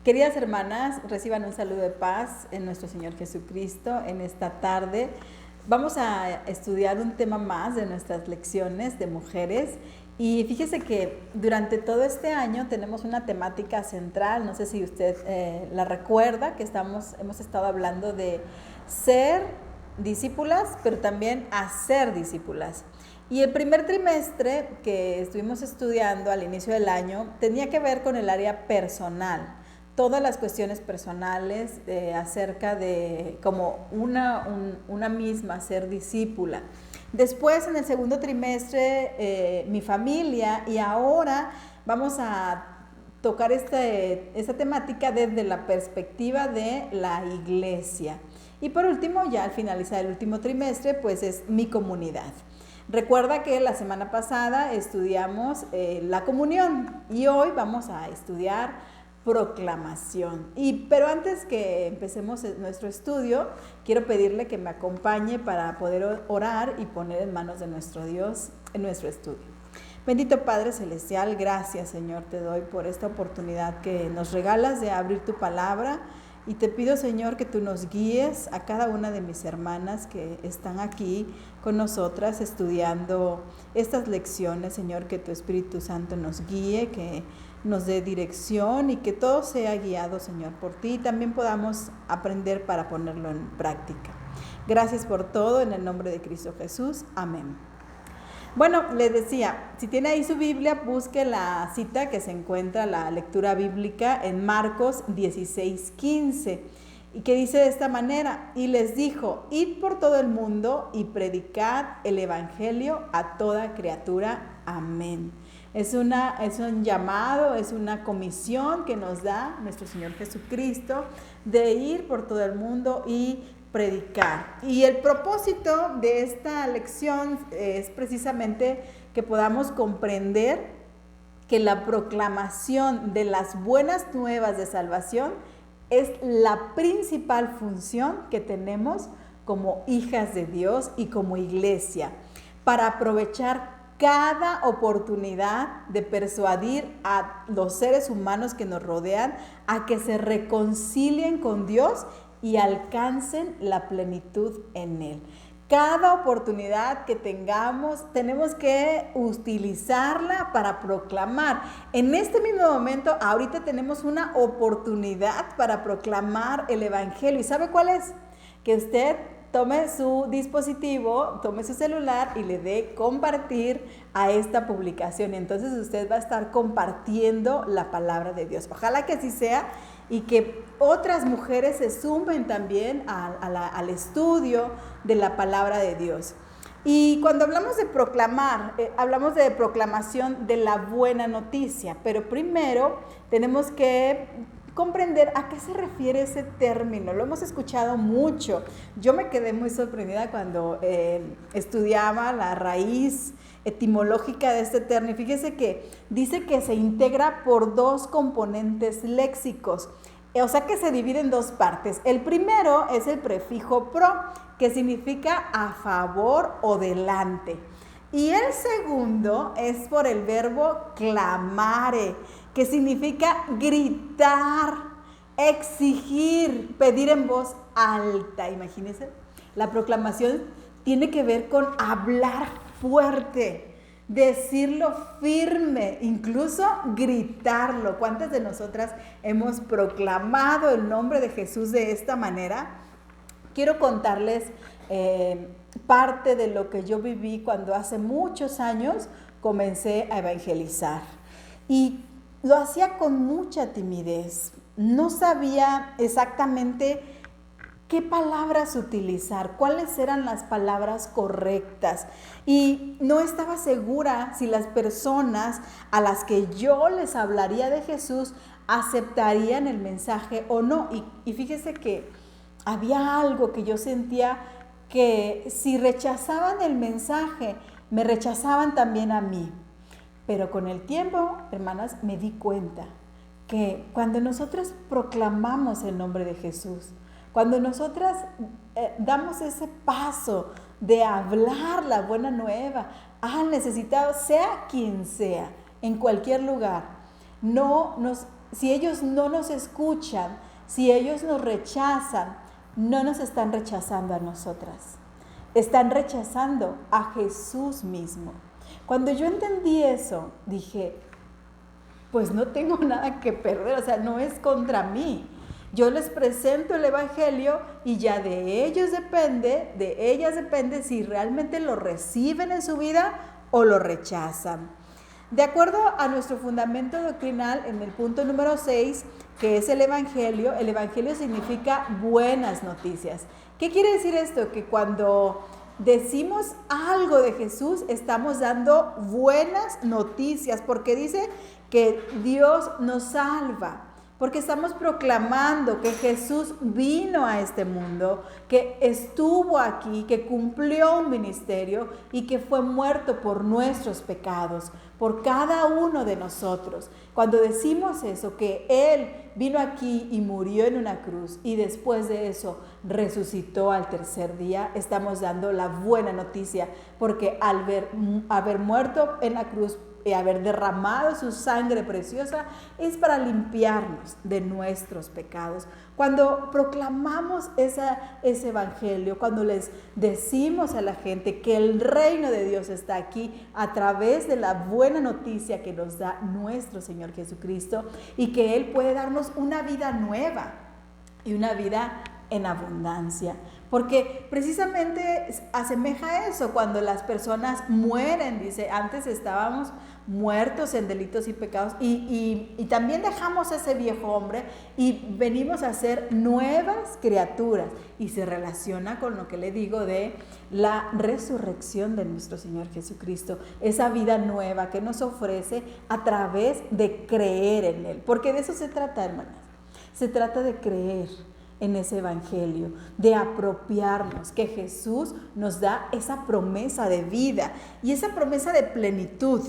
Queridas hermanas, reciban un saludo de paz en nuestro Señor Jesucristo en esta tarde. Vamos a estudiar un tema más de nuestras lecciones de mujeres y fíjese que durante todo este año tenemos una temática central, no sé si usted la recuerda, que hemos estado hablando de ser discípulas, pero también hacer discípulas. Y el primer trimestre que estuvimos estudiando al inicio del año tenía que ver con el área personal, todas las cuestiones personales acerca de como una misma ser discípula. Después, en el segundo trimestre, mi familia, y ahora vamos a tocar esta temática desde la perspectiva de la iglesia. Y por último, ya al finalizar el último trimestre, pues es mi comunidad. Recuerda que la semana pasada estudiamos la comunión y hoy vamos a estudiar proclamación. Pero antes que empecemos nuestro estudio, quiero pedirle que me acompañe para poder orar y poner en manos de nuestro Dios en nuestro estudio. Bendito Padre Celestial, gracias Señor te doy por esta oportunidad que nos regalas de abrir tu palabra. Y te pido, Señor, que tú nos guíes a cada una de mis hermanas que están aquí con nosotras estudiando estas lecciones, Señor, que tu Espíritu Santo nos guíe, que nos dé dirección y que todo sea guiado, Señor, por ti y también podamos aprender para ponerlo en práctica. Gracias por todo, en el nombre de Cristo Jesús. Amén. Bueno, les decía, si tiene ahí su Biblia, busque la cita que se encuentra, la lectura bíblica en Marcos 16:15, y que dice de esta manera: y les dijo, id por todo el mundo y predicad el evangelio a toda criatura. Amén. Es un llamado, es una comisión que nos da nuestro Señor Jesucristo de ir por todo el mundo y predicar. Y el propósito de esta lección es precisamente que podamos comprender que la proclamación de las buenas nuevas de salvación es la principal función que tenemos como hijas de Dios y como iglesia, para aprovechar cada oportunidad de persuadir a los seres humanos que nos rodean a que se reconcilien con Dios y alcancen la plenitud en Él. Cada oportunidad que tengamos, tenemos que utilizarla para proclamar. En este mismo momento, ahorita tenemos una oportunidad para proclamar el Evangelio. ¿Y sabe cuál es? Que usted tome su dispositivo, tome su celular y le dé compartir a esta publicación. Y entonces usted va a estar compartiendo la palabra de Dios. Ojalá que así sea y que otras mujeres se sumen también al estudio de la palabra de Dios. Y cuando hablamos de proclamar, hablamos de proclamación de la buena noticia, pero primero tenemos que comprender a qué se refiere ese término. Lo hemos escuchado mucho. Yo me quedé muy sorprendida cuando estudiaba la raíz etimológica de este término. Fíjese que dice que se integra por dos componentes léxicos, o sea que se divide en dos partes. El primero es el prefijo pro, que significa a favor o delante. Y el segundo es por el verbo clamare, que significa gritar, exigir, pedir en voz alta. Imagínense, la proclamación tiene que ver con hablar fuerte, decirlo firme, incluso gritarlo. ¿Cuántas de nosotras hemos proclamado el nombre de Jesús de esta manera? Quiero contarles parte de lo que yo viví cuando hace muchos años comencé a evangelizar. Y lo hacía con mucha timidez. No sabía exactamente qué palabras utilizar, cuáles eran las palabras correctas. Y no estaba segura si las personas a las que yo les hablaría de Jesús aceptarían el mensaje o no. Y fíjese que había algo que yo sentía, que si rechazaban el mensaje, me rechazaban también a mí. Pero con el tiempo, hermanas, me di cuenta que cuando nosotras proclamamos el nombre de Jesús, cuando nosotras damos ese paso de hablar la buena nueva al necesitado, sea quien sea, en cualquier lugar, si ellos no nos escuchan, si ellos nos rechazan, no nos están rechazando a nosotras. Están rechazando a Jesús mismo. Cuando yo entendí eso, dije, pues no tengo nada que perder, o sea, no es contra mí. Yo les presento el Evangelio y ya de ellas depende si realmente lo reciben en su vida o lo rechazan. De acuerdo a nuestro fundamento doctrinal, en el punto número 6, que es el Evangelio significa buenas noticias. ¿Qué quiere decir esto? Que cuando decimos algo de Jesús, estamos dando buenas noticias, porque dice que Dios nos salva, porque estamos proclamando que Jesús vino a este mundo, que estuvo aquí, que cumplió un ministerio y que fue muerto por nuestros pecados, por cada uno de nosotros. Cuando decimos eso, que Él vino aquí y murió en una cruz y después de eso resucitó al tercer día, estamos dando la buena noticia, porque al haber muerto en la cruz y haber derramado su sangre preciosa es para limpiarnos de nuestros pecados. Cuando proclamamos ese evangelio, cuando les decimos a la gente que el reino de Dios está aquí a través de la buena noticia que nos da nuestro Señor Jesucristo y que Él puede darnos una vida nueva y una vida en abundancia. Porque precisamente asemeja eso cuando las personas mueren, dice, antes estábamos muertos en delitos y pecados y también dejamos ese viejo hombre y venimos a ser nuevas criaturas, y se relaciona con lo que le digo de la resurrección de nuestro Señor Jesucristo, esa vida nueva que nos ofrece a través de creer en Él, porque de eso se trata, hermanas, se trata de creer en ese evangelio, de apropiarnos, que Jesús nos da esa promesa de vida y esa promesa de plenitud.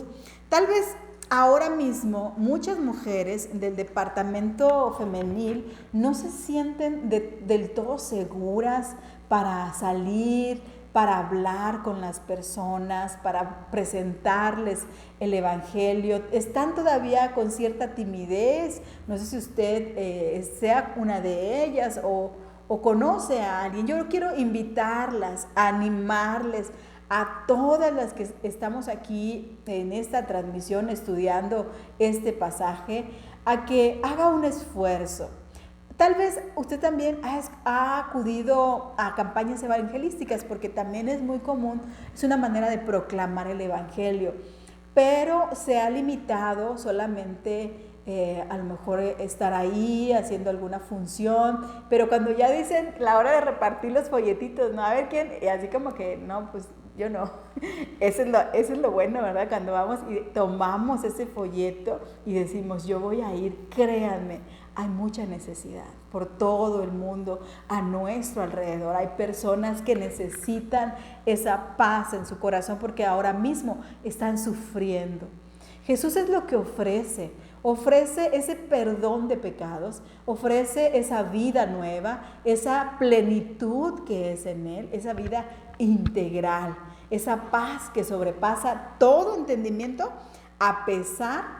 Tal vez ahora mismo muchas mujeres del departamento femenil no se sienten del todo seguras para salir, para hablar con las personas, para presentarles el evangelio. Están todavía con cierta timidez. No sé si usted sea una de ellas o conoce a alguien. Yo quiero invitarlas, animarles a todas las que estamos aquí en esta transmisión estudiando este pasaje, a que haga un esfuerzo. Tal vez usted también ha acudido a campañas evangelísticas, porque también es muy común, es una manera de proclamar el evangelio, pero se ha limitado solamente a lo mejor estar ahí haciendo alguna función, pero cuando ya dicen la hora de repartir los folletitos, no, a ver quién, y así como que no, pues yo no. Eso es lo bueno, ¿verdad? Cuando vamos y tomamos ese folleto y decimos, yo voy a ir, créanme, hay mucha necesidad por todo el mundo, a nuestro alrededor. Hay personas que necesitan esa paz en su corazón porque ahora mismo están sufriendo. Jesús es lo que ofrece ese perdón de pecados, ofrece esa vida nueva, esa plenitud que es en Él, esa vida integral, esa paz que sobrepasa todo entendimiento a pesar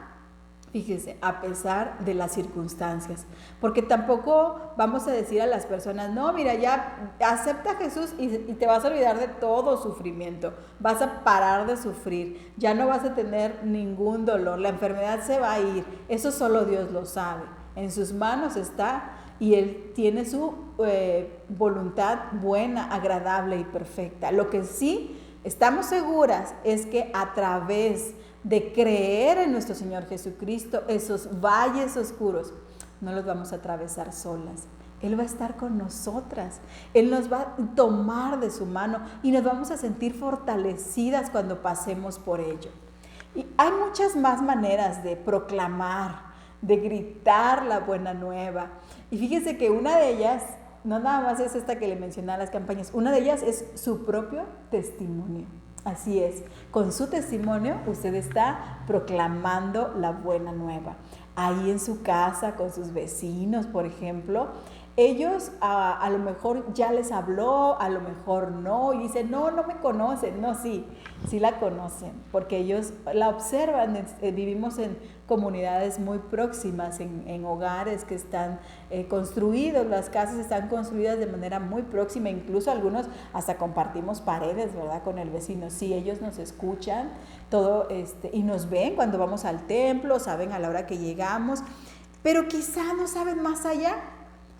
de las circunstancias. Porque tampoco vamos a decir a las personas, no, mira, ya acepta a Jesús y te vas a olvidar de todo sufrimiento, vas a parar de sufrir, ya no vas a tener ningún dolor, la enfermedad se va a ir. Eso solo Dios lo sabe, en sus manos está y Él tiene su voluntad buena, agradable y perfecta. Lo que sí estamos seguras es que a través de creer en nuestro Señor Jesucristo, esos valles oscuros no los vamos a atravesar solas. Él va a estar con nosotras, Él nos va a tomar de su mano y nos vamos a sentir fortalecidas cuando pasemos por ello. Y hay muchas más maneras de proclamar, de gritar la buena nueva. Y fíjense que una de ellas, no nada más es esta que le mencioné a las campañas, una de ellas es su propio testimonio. Así es, con su testimonio usted está proclamando la buena nueva. Ahí en su casa, con sus vecinos, por ejemplo, ellos a lo mejor ya les habló, a lo mejor no, y dicen, no me conocen. No, sí la conocen, porque ellos la observan. Vivimos en comunidades muy próximas, en hogares que están construidos, las casas están construidas de manera muy próxima, incluso algunos hasta compartimos paredes, ¿verdad?, con el vecino. Sí, ellos nos escuchan todo y nos ven cuando vamos al templo, saben a la hora que llegamos, pero quizá no saben más allá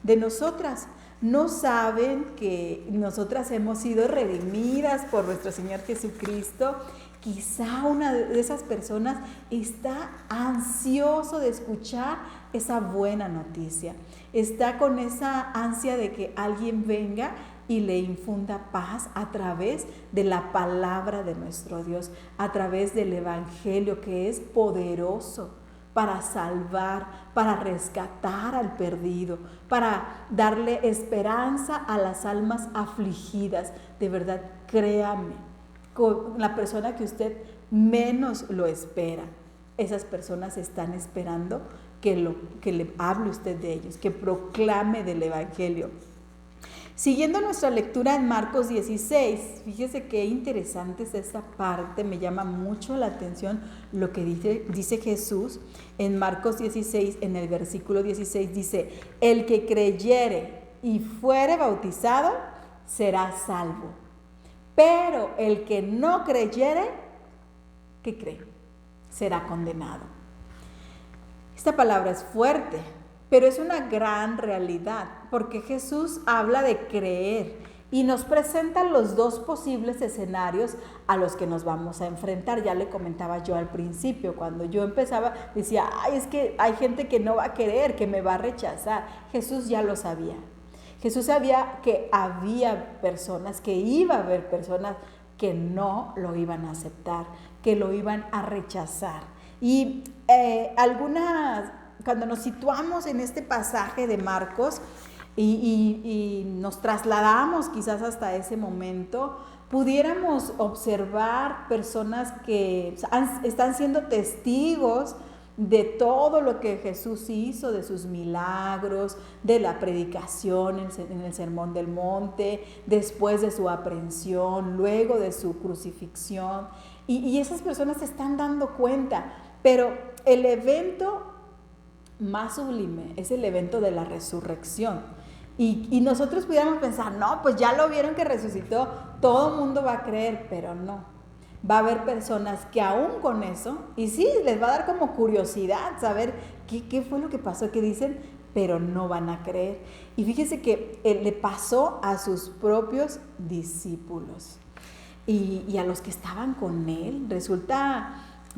de nosotras. No saben que nosotras hemos sido redimidas por nuestro Señor Jesucristo. Quizá una de esas personas está ansioso de escuchar esa buena noticia. Está con esa ansia de que alguien venga y le infunda paz a través de la palabra de nuestro Dios, a través del Evangelio, que es poderoso para salvar, para rescatar al perdido, para darle esperanza a las almas afligidas. De verdad, créame, con la persona que usted menos lo espera, esas personas están esperando que le hable usted de ellos, que proclame del Evangelio. Siguiendo nuestra lectura en Marcos 16, fíjese qué interesante es esta parte, me llama mucho la atención lo que dice Jesús en Marcos 16, en el versículo 16 dice: el que creyere y fuere bautizado será salvo, pero el que no creyere, ¿qué cree? Será condenado. Esta palabra es fuerte, pero es una gran realidad, porque Jesús habla de creer y nos presenta los dos posibles escenarios a los que nos vamos a enfrentar. Ya le comentaba yo al principio, cuando yo empezaba, decía, es que hay gente que no va a querer, que me va a rechazar. Jesús ya lo sabía. Jesús sabía que había personas, que iba a haber personas que no lo iban a aceptar, que lo iban a rechazar. Y cuando nos situamos en este pasaje de Marcos y nos trasladamos quizás hasta ese momento, pudiéramos observar personas que están siendo testigos de todo lo que Jesús hizo, de sus milagros, de la predicación en el Sermón del Monte, después de su aprehensión, luego de su crucifixión. Y esas personas se están dando cuenta, pero el evento más sublime es el evento de la resurrección. Y nosotros pudiéramos pensar, no, pues ya lo vieron que resucitó, todo el mundo va a creer, pero no. Va a haber personas que aún con eso, y sí, les va a dar como curiosidad saber qué fue lo que pasó, que dicen, pero no van a creer. Y fíjese que le pasó a sus propios discípulos y a los que estaban con él. Resulta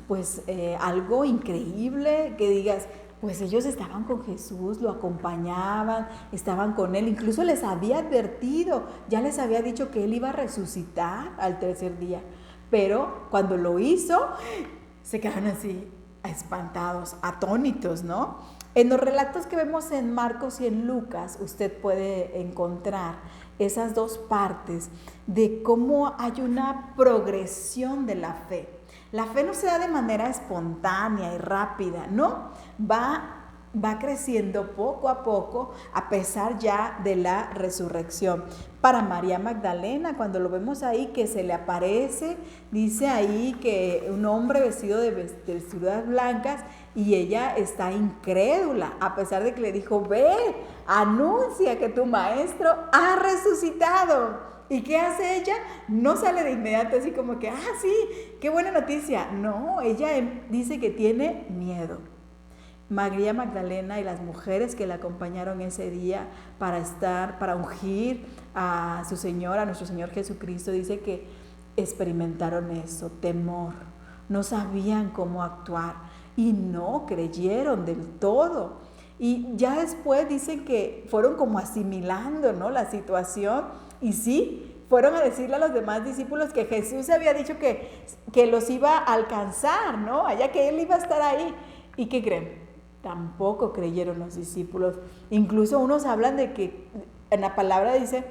pues algo increíble que digas, pues ellos estaban con Jesús, lo acompañaban, estaban con él, incluso les había advertido, ya les había dicho que él iba a resucitar al tercer día, pero cuando lo hizo, se quedaron así, espantados, atónitos, ¿no? En los relatos que vemos en Marcos y en Lucas, usted puede encontrar esas dos partes de cómo hay una progresión de la fe. La fe no se da de manera espontánea y rápida, ¿no? Va creciendo poco a poco a pesar ya de la resurrección. Para María Magdalena, cuando lo vemos ahí que se le aparece, dice ahí que un hombre vestido de vestiduras blancas y ella está incrédula, a pesar de que le dijo, ve, anuncia que tu maestro ha resucitado. ¿Y qué hace ella? No sale de inmediato así como que, sí, qué buena noticia. No, ella dice que tiene miedo. María Magdalena y las mujeres que la acompañaron ese día para ungir a su Señor, a nuestro Señor Jesucristo, dice que experimentaron eso, temor. No sabían cómo actuar y no creyeron del todo. Y ya después dicen que fueron como asimilando, ¿no?, la situación. Y sí, fueron a decirle a los demás discípulos que Jesús había dicho que los iba a alcanzar, ¿no? Allá que él iba a estar ahí. ¿Y qué creen? Tampoco creyeron los discípulos. Incluso unos hablan de que en la palabra dice,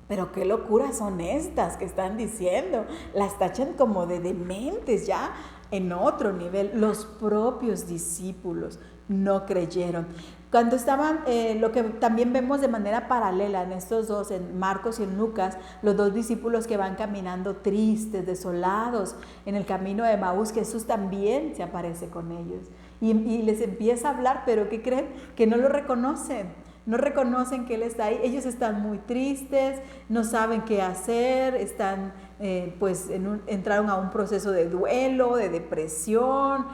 pero qué locuras son estas que están diciendo. Las tachan como de dementes ya en otro nivel. Los propios discípulos no creyeron. Cuando estaban, lo que también vemos de manera paralela en estos dos, en Marcos y en Lucas, los dos discípulos que van caminando tristes, desolados, en el camino de Emaús, Jesús también se aparece con ellos. y les empieza a hablar, pero ¿qué creen? Que no lo reconocen. No reconocen que Él está ahí. Ellos están muy tristes, no saben qué hacer, están, entraron a un proceso de duelo, de depresión,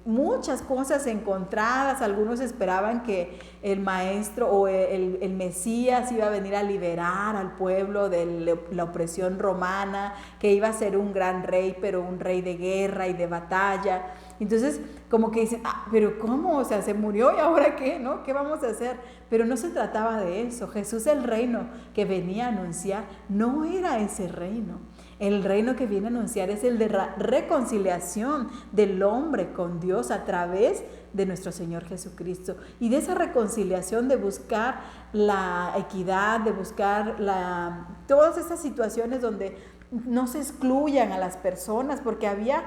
muchas cosas encontradas. Algunos esperaban que el maestro o el Mesías iba a venir a liberar al pueblo de la opresión romana, que iba a ser un gran rey, pero un rey de guerra y de batalla. Entonces, como que dicen, pero ¿cómo? O sea, se murió y ¿ahora qué? ¿No? ¿Qué vamos a hacer? Pero no se trataba de eso. Jesús, el reino que venía a anunciar, no era ese reino. El reino que viene a anunciar es el de reconciliación del hombre con Dios a través de nuestro Señor Jesucristo. Y de esa reconciliación, de buscar la equidad, de buscar todas esas situaciones donde no se excluyan a las personas, porque había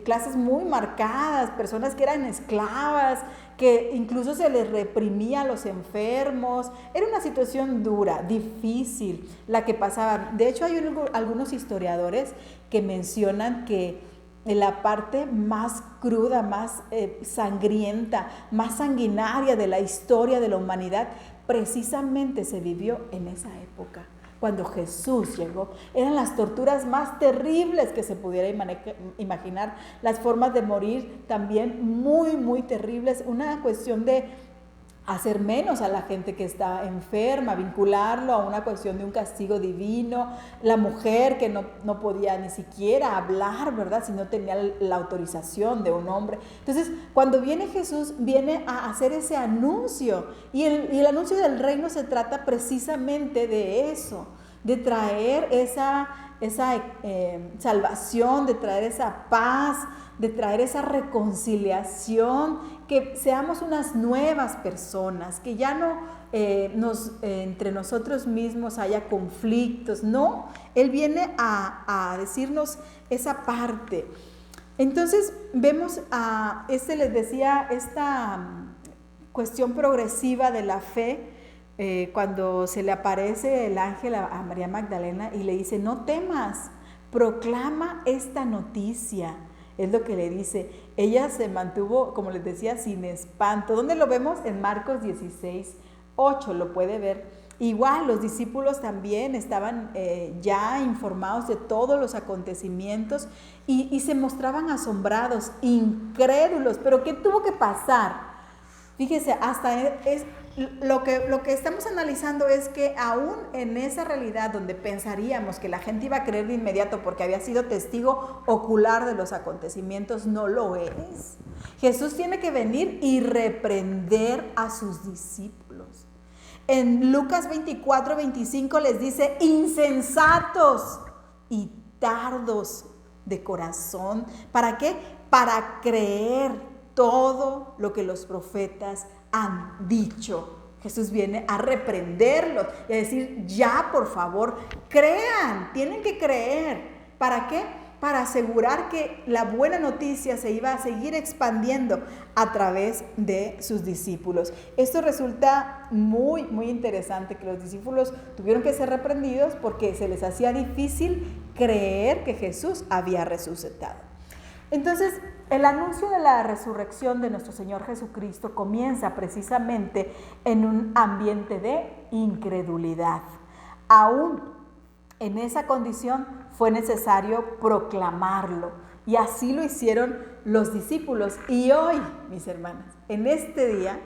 clases muy marcadas, personas que eran esclavas, que incluso se les reprimía a los enfermos. Era una situación dura, difícil la que pasaban. De hecho, hay algunos historiadores que mencionan que la parte más cruda, más sangrienta, más sanguinaria de la historia de la humanidad precisamente se vivió en esa época. Cuando Jesús llegó, eran las torturas más terribles que se pudiera imaginar, las formas de morir también muy, muy terribles, una cuestión de hacer menos a la gente que está enferma, vincularlo a una cuestión de un castigo divino, la mujer que no podía ni siquiera hablar, ¿verdad?, si no tenía la autorización de un hombre. Entonces, cuando viene Jesús, viene a hacer ese anuncio, y el anuncio del reino se trata precisamente de eso, de traer esa salvación, de traer esa paz, de traer esa reconciliación, que seamos unas nuevas personas, que ya no entre nosotros mismos haya conflictos. No, Él viene a decirnos esa parte. Entonces vemos les decía, esta cuestión progresiva de la fe, cuando se le aparece el ángel a María Magdalena y le dice, no temas, proclama esta noticia. Es lo que le dice. Ella se mantuvo, como les decía, sin espanto. ¿Dónde lo vemos? En Marcos 16:8, lo puede ver. Igual los discípulos también estaban ya informados de todos los acontecimientos y se mostraban asombrados, incrédulos. ¿Pero qué tuvo que pasar? Fíjese, hasta lo que estamos analizando es que aún en esa realidad donde pensaríamos que la gente iba a creer de inmediato porque había sido testigo ocular de los acontecimientos, no lo es. Jesús tiene que venir y reprender a sus discípulos. En Lucas 24:25 les dice, insensatos y tardos de corazón. ¿Para qué? Para creer todo lo que los profetas han dicho. Jesús viene a reprenderlos y a decir, ya, por favor, crean, tienen que creer. ¿Para qué? Para asegurar que la buena noticia se iba a seguir expandiendo a través de sus discípulos. Esto resulta muy, muy interesante, que los discípulos tuvieron que ser reprendidos porque se les hacía difícil creer que Jesús había resucitado. Entonces, el anuncio de la resurrección de nuestro Señor Jesucristo comienza precisamente en un ambiente de incredulidad. Aún en esa condición fue necesario proclamarlo, y así lo hicieron los discípulos. Y hoy, mis hermanas, en este día,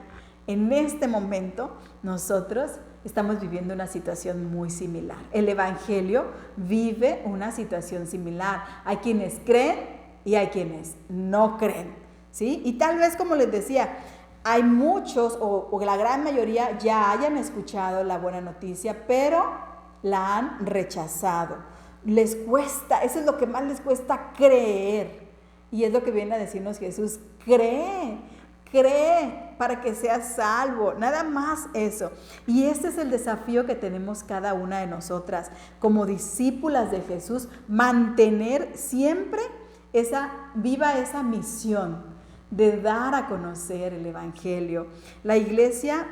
en este momento, nosotros estamos viviendo una situación muy similar. El Evangelio vive una situación similar. Hay quienes creen y hay quienes no creen, ¿sí? Y tal vez, como les decía, hay muchos o la gran mayoría ya hayan escuchado la buena noticia, pero la han rechazado. Les cuesta, eso es lo que más les cuesta, creer. Y es lo que viene a decirnos Jesús: cree para que seas salvo, nada más eso. Y este es el desafío que tenemos cada una de nosotras como discípulas de Jesús, mantener siempre viva esa misión de dar a conocer el Evangelio. La iglesia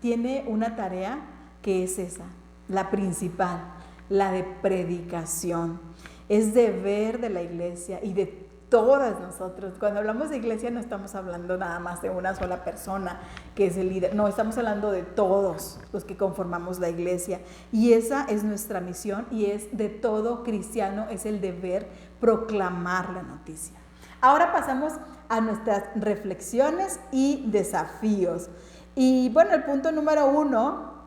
tiene una tarea que es esa, la principal, la de predicación. Es deber de la iglesia y de todas nosotros. Cuando hablamos de iglesia no estamos hablando nada más de una sola persona que es el líder, no, estamos hablando de todos los que conformamos la iglesia, y esa es nuestra misión y es de todo cristiano, es el deber proclamar la noticia. Ahora pasamos a nuestras reflexiones y desafíos. Y bueno, el punto número 1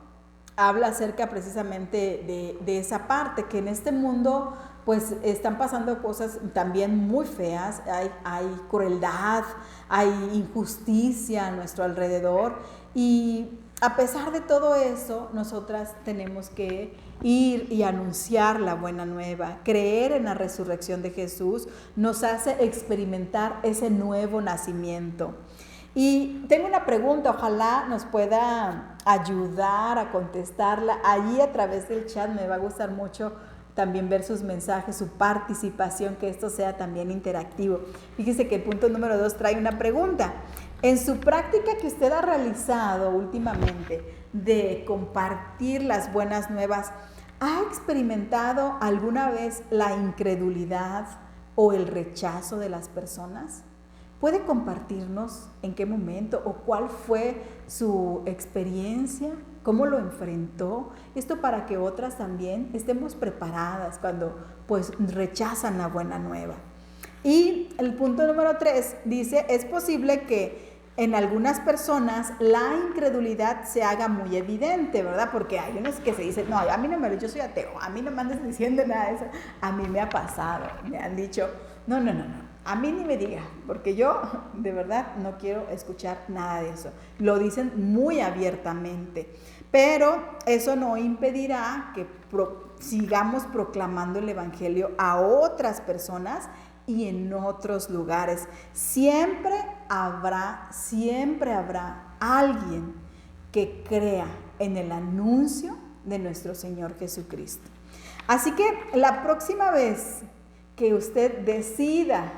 habla acerca precisamente de esa parte, que en este mundo pues están pasando cosas también muy feas, hay crueldad, hay injusticia a nuestro alrededor, y a pesar de todo eso, nosotras tenemos que ir y anunciar la buena nueva. Creer en la resurrección de Jesús nos hace experimentar ese nuevo nacimiento. Y tengo una pregunta, ojalá nos pueda ayudar a contestarla. Allí a través del chat me va a gustar mucho también ver sus mensajes, su participación, que esto sea también interactivo. Fíjese que el punto número 2 trae una pregunta. En su práctica que usted ha realizado últimamente de compartir las buenas nuevas, ¿ha experimentado alguna vez la incredulidad o el rechazo de las personas? ¿Puede compartirnos en qué momento o cuál fue su experiencia? ¿Cómo lo enfrentó? Esto para que otras también estemos preparadas cuando pues rechazan la buena nueva. Y el punto número 3 dice, es posible que en algunas personas la incredulidad se haga muy evidente, ¿verdad? Porque hay unos que se dicen, no, a mí no me lo, yo soy ateo, a mí no me andes diciendo nada de eso. A mí me ha pasado, me han dicho, no, a mí ni me diga, porque yo de verdad no quiero escuchar nada de eso. Lo dicen muy abiertamente, pero eso no impedirá que sigamos proclamando el evangelio a otras personas y en otros lugares. Siempre habrá alguien que crea en el anuncio de nuestro Señor Jesucristo. Así que la próxima vez que usted decida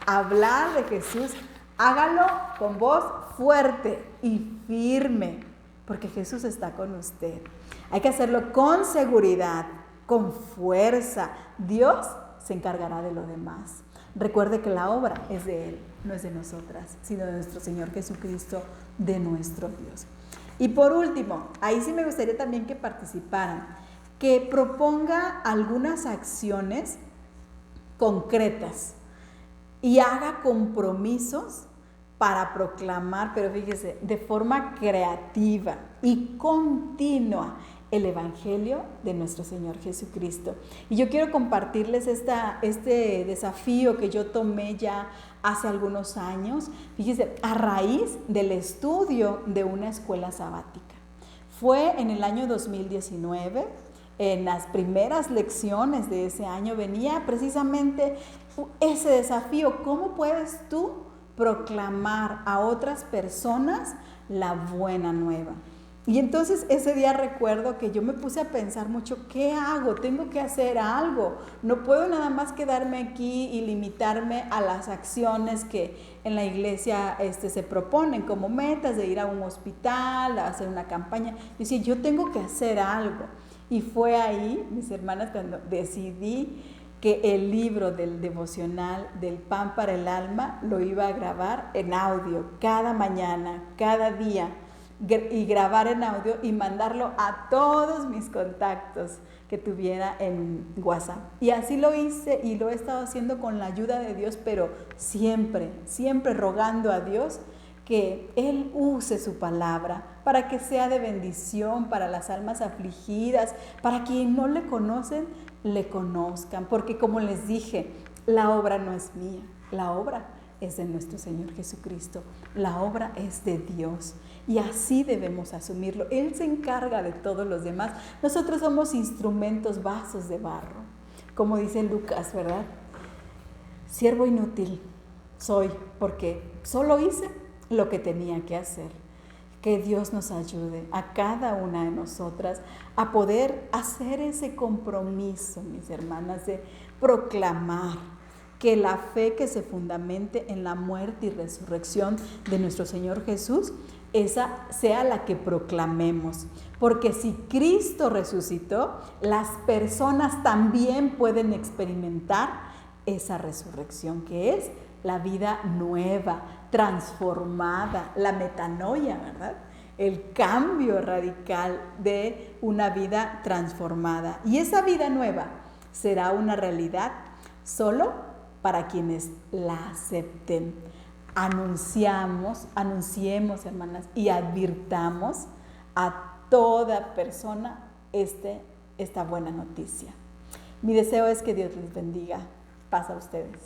hablar de Jesús, hágalo con voz fuerte y firme, porque Jesús está con usted. Hay que hacerlo con seguridad, con fuerza. Dios se encargará de lo demás. Recuerde que la obra es de Él, no es de nosotras, sino de nuestro Señor Jesucristo, de nuestro Dios. Y por último, ahí sí me gustaría también que participaran, que proponga algunas acciones concretas y haga compromisos para proclamar, pero fíjese, de forma creativa y continua el evangelio de nuestro Señor Jesucristo. Y yo quiero compartirles este desafío que yo tomé ya hace algunos años, fíjese, a raíz del estudio de una escuela sabática. Fue en el año 2019, en las primeras lecciones de ese año venía precisamente ese desafío. ¿Cómo puedes tú proclamar a otras personas la buena nueva? Y entonces ese día recuerdo que yo me puse a pensar mucho, ¿qué hago? Tengo que hacer algo. No puedo nada más quedarme aquí y limitarme a las acciones que en la iglesia se proponen como metas de ir a un hospital, a hacer una campaña. Yo decía, yo tengo que hacer algo. Y fue ahí, mis hermanas, cuando decidí que el libro del devocional del Pan para el Alma lo iba a grabar en audio cada mañana, cada día, y grabar en audio y mandarlo a todos mis contactos que tuviera en WhatsApp. Y así lo hice y lo he estado haciendo con la ayuda de Dios, pero siempre rogando a Dios que Él use su palabra para que sea de bendición para las almas afligidas, para quienes no le conocen, le conozcan. Porque como les dije, la obra no es mía, la obra es de nuestro Señor Jesucristo, la obra es de Dios. Y así debemos asumirlo. Él se encarga de todos los demás. Nosotros somos instrumentos, vasos de barro. Como dice Lucas, ¿verdad? Siervo inútil soy porque solo hice lo que tenía que hacer. Que Dios nos ayude a cada una de nosotras a poder hacer ese compromiso, mis hermanas, de proclamar que la fe que se fundamente en la muerte y resurrección de nuestro Señor Jesús, esa sea la que proclamemos. Porque si Cristo resucitó, las personas también pueden experimentar esa resurrección que es la vida nueva, transformada, la metanoia, ¿verdad? El cambio radical de una vida transformada. Y esa vida nueva será una realidad solo para quienes la acepten. Anunciemos, hermanas, y advirtamos a toda persona esta buena noticia. Mi deseo es que Dios les bendiga. Paz a ustedes.